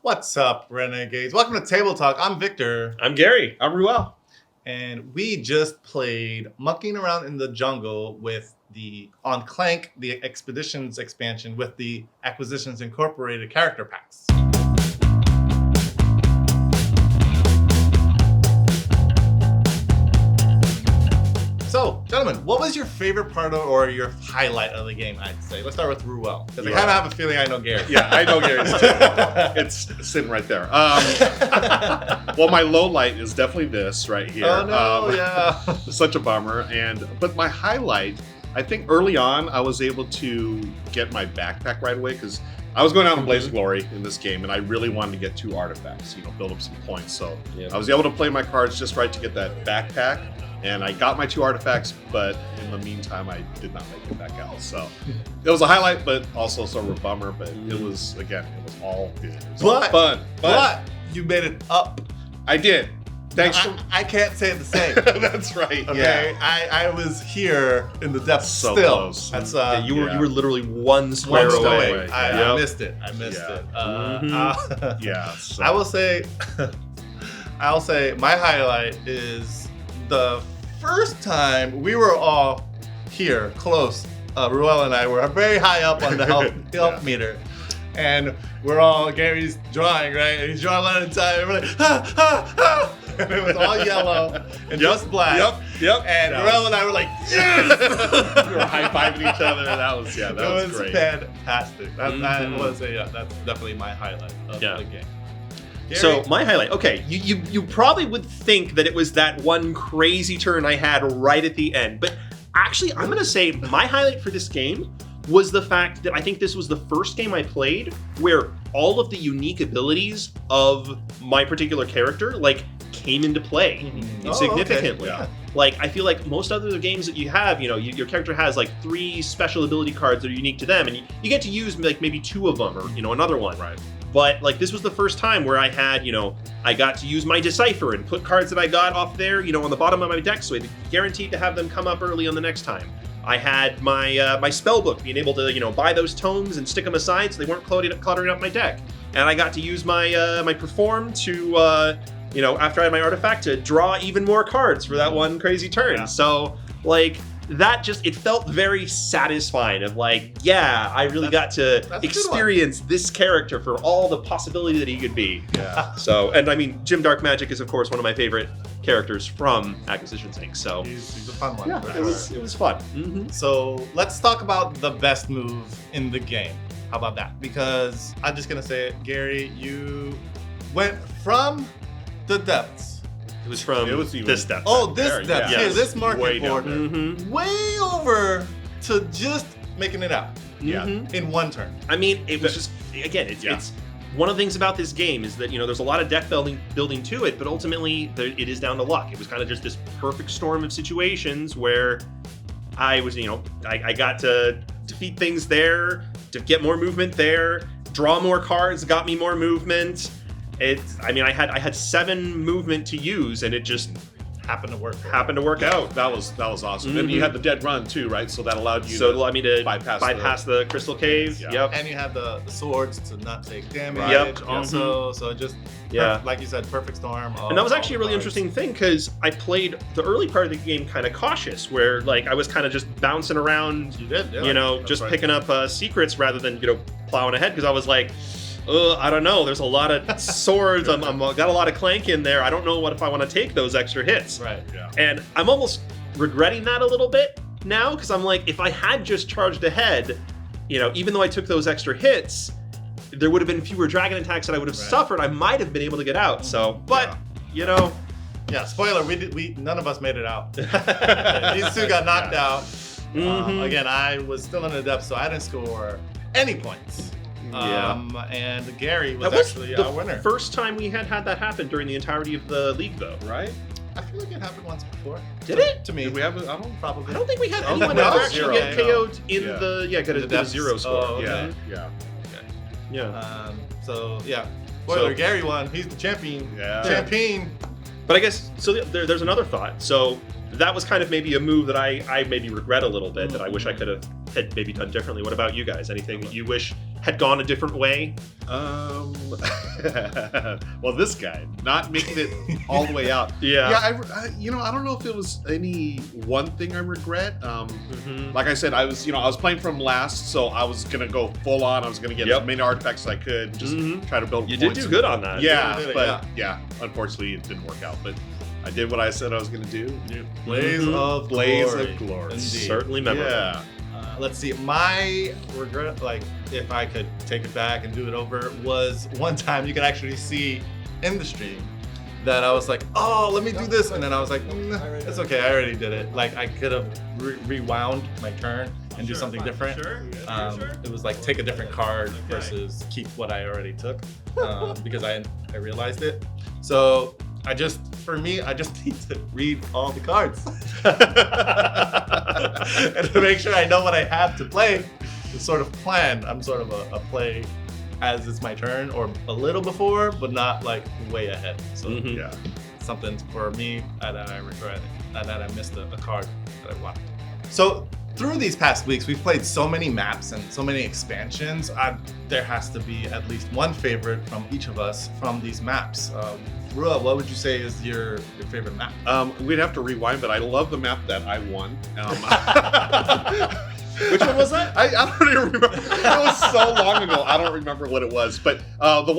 What's up, Renegades? Welcome to Table Talk. I'm Victor. I'm Gary. I'm Ruel. And we just played Mucking Around in the Jungle on Clank, the Expeditions expansion with the Acquisitions Incorporated character packs. So, gentlemen, what was your favorite part or your highlight of the game, I'd say? Let's start with Ruel, because I kind of have a feeling I know Gary. Yeah, I know Gary's too. It's sitting right there. Well, my low light is definitely this right here. Oh, no, yeah. Such a bummer. But my highlight, I think early on, I was able to get my backpack right away, because I was going out in Blaze of Glory in this game, and I really wanted to get 2 artifacts, build up some points. So I was able to play my cards just right to get that backpack. And I got my 2 artifacts, but in the meantime, I did not make it back out. So it was a highlight, but also sort of a bummer. But it was all good. It was all fun. But you made it up. I did. Thanks. I can't say the same. That's right. Okay, Yeah. I was here in the depths So still. close. That's You were literally one square away. I missed it. I missed it. Yeah. So. I'll say my highlight is the first time we were all here, close. Ruel and I were very high up on the health meter. And Gary's drawing, right? And he's drawing line of time. And we're like, And it was all yellow and just black. Yep. And Ruel and I were like, yes! We were high-fiving each other. That was great. Fantastic. That's definitely my highlight of the game. Gary? So my highlight, okay, you probably would think that it was that one crazy turn I had right at the end, but actually I'm gonna say my highlight for this game was the fact that I think this was the first game I played where all of the unique abilities of my particular character came into play significantly. Okay. Yeah. I feel like most other games that you have, your character has 3 special ability cards that are unique to them, and you get to use maybe 2 of them or another one. Right. But this was the first time where I had, I got to use my Decipher and put cards that I got off there, on the bottom of my deck, so I guaranteed to have them come up early on the next time. I had my my spell book, being able to buy those tomes and stick them aside so they weren't cluttering up my deck. And I got to use my my Perform to after I had my artifact to draw even more cards for that one crazy turn. Yeah. So that it felt very satisfying of I really got to experience this character for all the possibility that he could be. Yeah. So, and I mean, Jim Dark Magic is of course one of my favorite characters from Acquisitions Inc. So he's a fun one. yeah, for it sure. was fun. Mm-hmm. So let's talk about the best move in the game. How about that? Because I'm just gonna say it, Gary, you went from the depths. It was from this depth. Oh, this depth. Yeah. Here, this market Way board. down Way over to just making it out. Yeah. In one turn. I mean, it was just, again, it's one of the things about this game is that, there's a lot of deck building to it, but ultimately it is down to luck. It was kind of just this perfect storm of situations where I was, I got to defeat things there, to get more movement there, draw more cards, got me more movement. I had 7 movement to use, and it just happened to work out. That was awesome. And you had the dead run too, right? So that allowed you to bypass the Crystal Cave. Yeah. Yep. And you have the swords to not take damage. Yep. Also, so just like you said, perfect storm. And that was actually a really interesting thing because I played the early part of the game kind of cautious, where I was kind of just bouncing around, just picking up secrets rather than plowing ahead, because I was like, I don't know. There's a lot of swords. I'm got a lot of clank in there. I don't know if I want to take those extra hits. Right. Yeah. And I'm almost regretting that a little bit now, because I'm like, if I had just charged ahead, even though I took those extra hits, there would have been fewer dragon attacks that I would have suffered. I might have been able to get out. So, but yeah. Spoiler: we none of us made it out. These 2 got knocked out. Again, I was still in the depths, so I didn't score any points. And Gary was actually our winner. First time we had that happen during the entirety of the league, though. right? I feel like it happened once before. Did it? To me. Did we have? I don't think we had anyone no, ever actually get zero. KO'd in the get a depths. 0 score. Oh, okay. Yeah. Spoiler: Gary won. He's the champion. Yeah. Champion. But I guess there's another thought. So that was kind of maybe a move that I maybe regret a little bit, that I wish I could have had maybe done differently. What about you guys? Anything that you wish had gone a different way? Well, this guy not making it all the way out. Yeah. I don't know if it was any one thing I regret. Like I said, I was playing from last, so I was gonna go full on. I was gonna get as many artifacts as I could, just try to build. You did do good on that. Yeah, unfortunately, it didn't work out, but I did what I said I was gonna do. Blaze of Glory. Indeed. Certainly memorable. Yeah. Let's see. My regret, like if I could take it back and do it over, was one time you could actually see in the stream that I was like, oh, let me do this, and then I was like, it's okay, I already did it. Like I could have rewound my turn and do something different. It was like take a different card versus keep what I already took, because I realized it. So I just need to read all the cards and to make sure I know what I have to play. To sort of plan. I'm sort of a play as it's my turn, or a little before, but not like way ahead. So yeah, something for me that I regret, that I missed a card that I wanted. So through these past weeks, we've played so many maps and so many expansions. There has to be at least one favorite from each of us from these maps. Rua, what would you say is your favorite map? We'd have to rewind, but I love the map that I won. Which one was that? I don't even remember. It was so long ago. I don't remember what it was. But the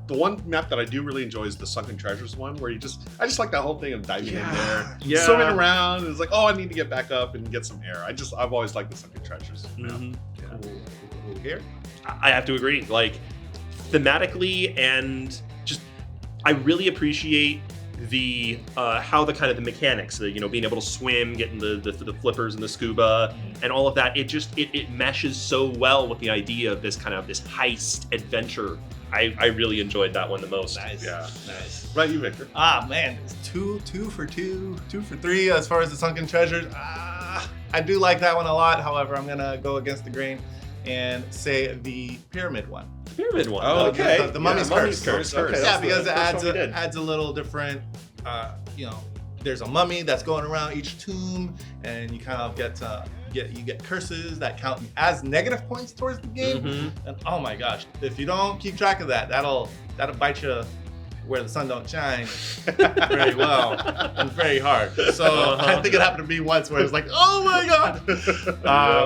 one map that I do really enjoy is the Sunken Treasures one, where I just like that whole thing of diving in there, swimming around. It's like, oh, I need to get back up and get some air. I've always liked the Sunken Treasures. Cool. Here, I have to agree. Like thematically, and just I really appreciate the how the kind of the mechanics, being able to swim, getting the flippers and the scuba and all of that. It meshes so well with the idea of this heist adventure. I really enjoyed that one the most. Nice. Right, you, Victor? Man, it's two for 3 as far as the Sunken Treasures. I do like that one a lot. However, I'm gonna go against the grain and say the pyramid one. Pyramid one. Oh, okay. The Mummy's Curse. Okay. Yeah, because it adds a little different. There's a mummy that's going around each tomb, and you kind of get curses that count as negative points towards the game. And oh my gosh, if you don't keep track of that, that'll bite you where the sun don't shine very well and very hard. So I think it happened to me once where it was like, oh my god.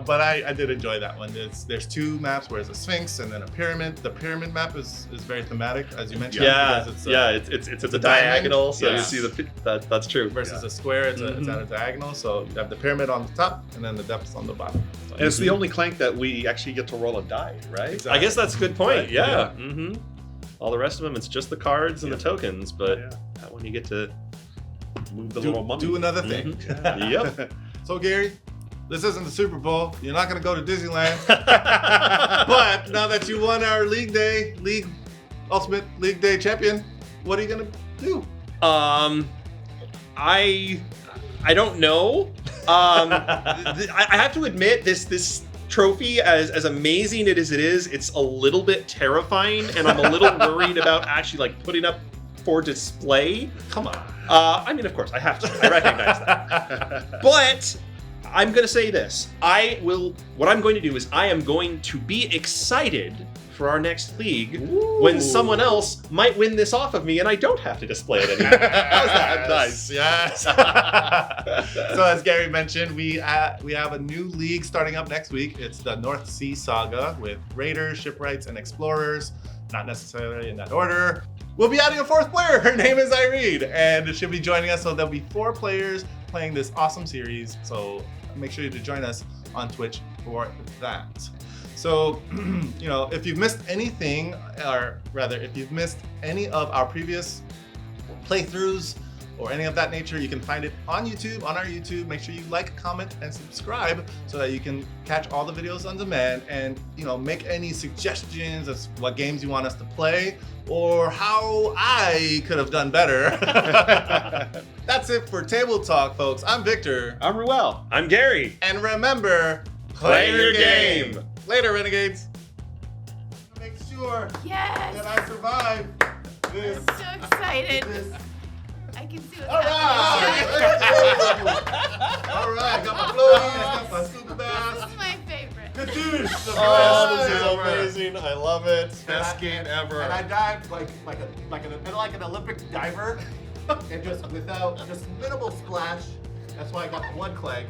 But I did enjoy that one. There's 2 maps where it's a Sphinx and then a pyramid. The pyramid map is very thematic, as you mentioned. It's a diagonal, so you see that's true. Versus a square, it's at a diagonal. So you have the pyramid on the top and then the depths on the bottom. So and it's the only Clank that we actually get to roll a die, right? Exactly. I guess that's a good point. Right? Yeah. All the rest of them, it's just the cards and the tokens, but that one you get to move the little mummy. Do another thing. Yep. So Gary, this isn't the Super Bowl. You're not gonna go to Disneyland. But now that you won our Ultimate League Day champion, what are you gonna do? I don't know. I have to admit this trophy, as amazing as it is, it's a little bit terrifying, and I'm a little worried about actually putting up for display. Come on. I mean, of course, I have to. I recognize that. But I'm going to say this. What I'm going to do is I am going to be excited for our next league when someone else might win this off of me and I don't have to display it anymore. How's that? Nice. Yes. So as Gary mentioned, we have a new league starting up next week. It's the North Sea Saga with raiders, shipwrights, and explorers. Not necessarily in that order. We'll be adding a 4th player. Her name is Irene, and she'll be joining us. So there'll be 4 players playing this awesome series. So make sure to join us on Twitch for that. So, if you've missed anything, or rather, if you've missed any of our previous playthroughs or any of that nature, you can find it on YouTube, on our YouTube. Make sure you like, comment, and subscribe so that you can catch all the videos on demand and, make any suggestions as to what games you want us to play or how I could have done better. That's it for Table Talk, folks. I'm Victor. I'm Ruel. I'm Gary. And remember, play your game. Later, Renegades. Make sure that I survive this. I'm so excited. I can see what's All right. happening. All right. Got my floaties, got my scuba bass. This is my favorite. Dude, Oh, this is amazing. I love it. Best game ever. And I dived like an Olympic diver, and just minimal splash. That's why I got the blood clank.